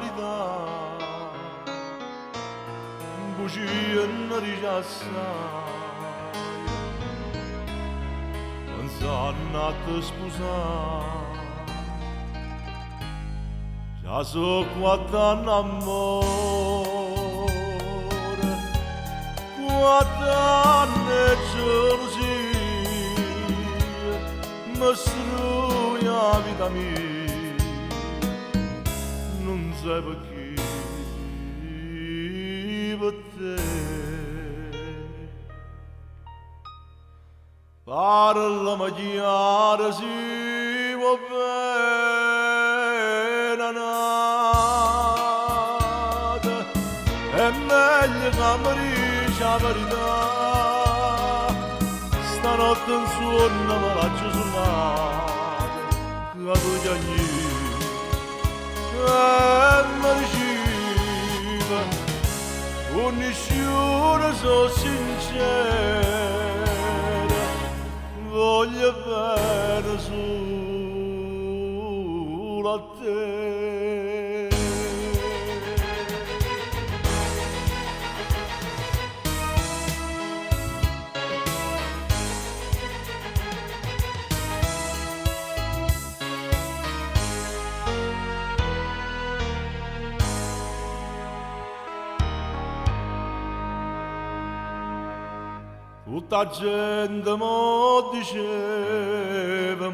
verità bugie non ricassa non sanno a te scusare già so quanto amore quanto gelosia mi strugge la vita mia non sai perché per te parla chiara si va bene nata è meglio che mi dici la verità stanotte un suono me l'ha suonato che tu chiagni e mi diceva con nessuno so sincera voglio bene solo a te tutta gente mo diceva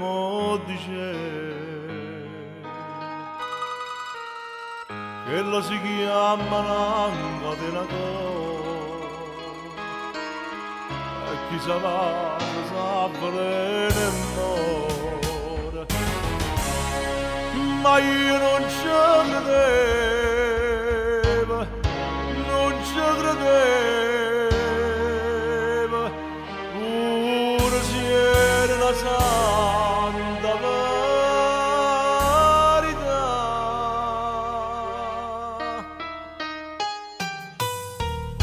che la si chiama l'anca della e chi sa va sa bene muore ma io non ci credevo non ci credevo pure se era la santa verità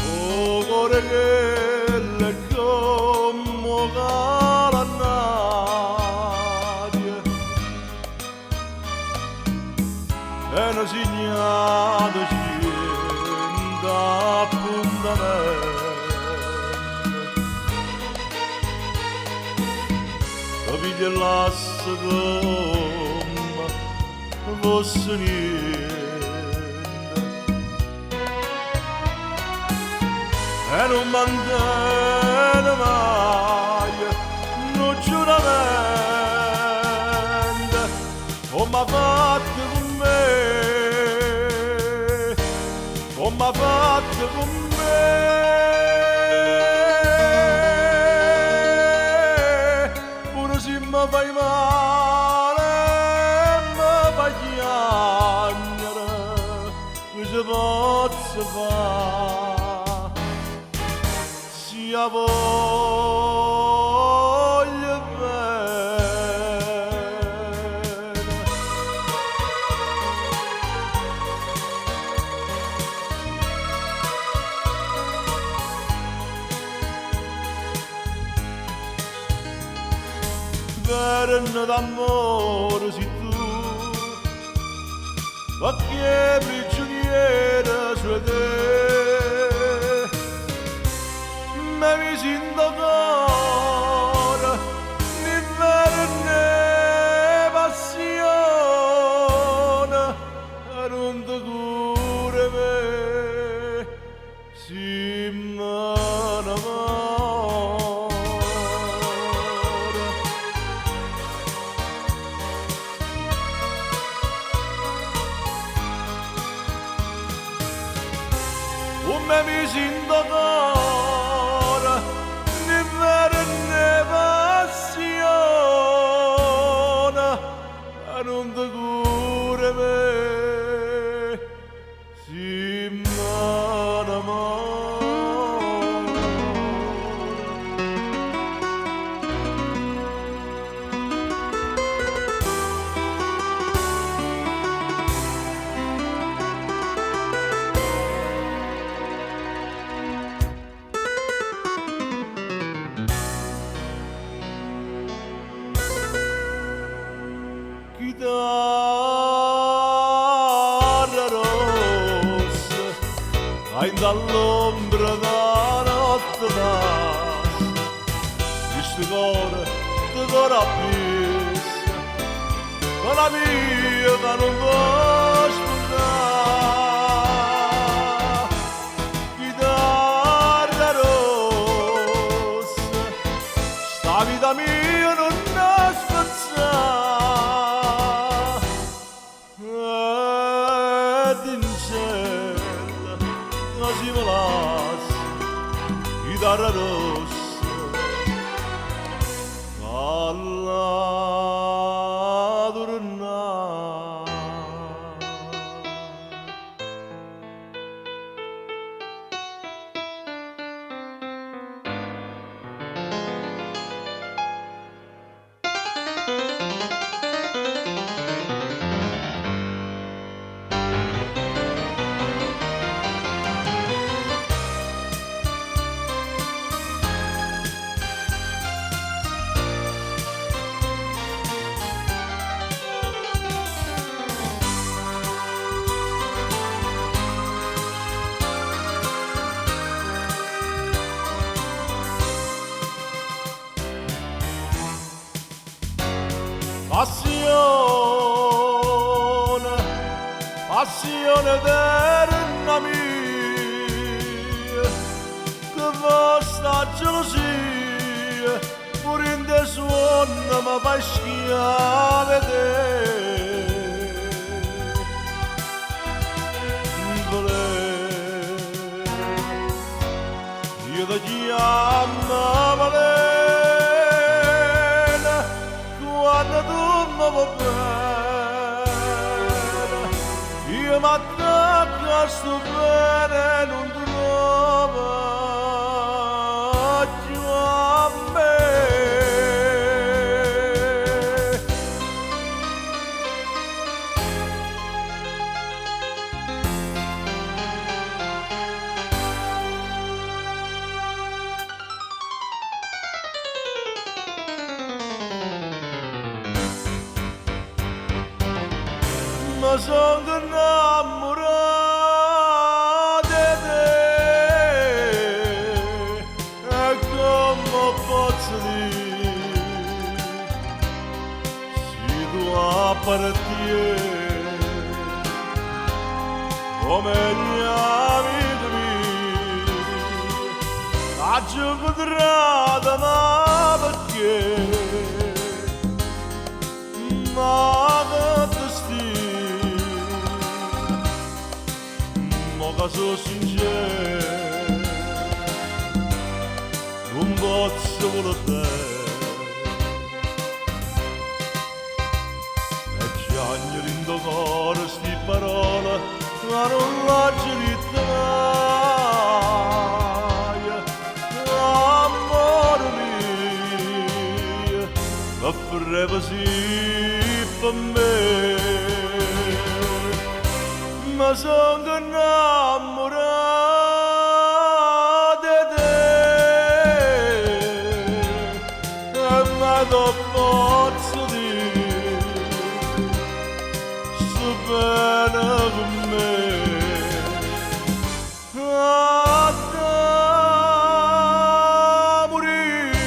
oh cuore che le come calannaria e una signata scenda appuntamento piglia l'asso come fosse niente e non mantiene mai non giuramento come ha fatto con me come ha fatto con me mi fai male, mi fai piangere, che ci posso fare? Sia voglio bene. Verno d'amore si tu ma che prigioniera su te ma mi sento ancora mi verne passione e non ti cura me si come mi sento ancora di verne passione e non ti cura me si m'inamora. ainda all'ombra da notte passa, questo cuore ti corre appresso, con la mia che non può spuntare, chitarra rossa, sta vita mia non è spezzata, ed incerta, così me lascia, chitarra rossa, alla tornare. Passione, passione eterna mia, che vostra gelosia, pure in te suona mi fai schiave te. Io ti chiamo Valena, quando tu mi va bene, io mi attacco a sto bene, non trovo più a me. Ma sono innamorato di te, e come posso dire, se tu appartieni come gli amici miei, a giocare ma perché? Ma che sono sincero, non posso volere e piango in tuo cuore sti parole, ma non lascio di te mai, amore mio, ma freva sì per me. Ma sono innamorato di te, e mai non posso dire, sto bene con me. A te morire.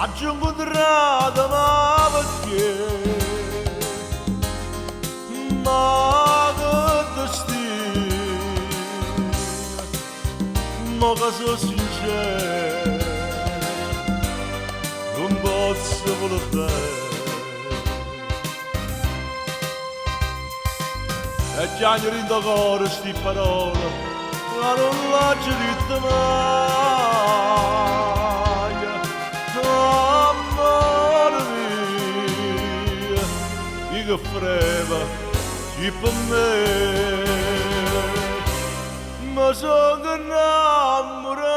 Aggiungo incontrato ma perché? Ma che destino, ma che sono sincero, non posso voler bene. E chiagno in tuo cuore sti parole, ma non lascio di te mai. Amore mio, che freva chi per me, ma sono innamorato.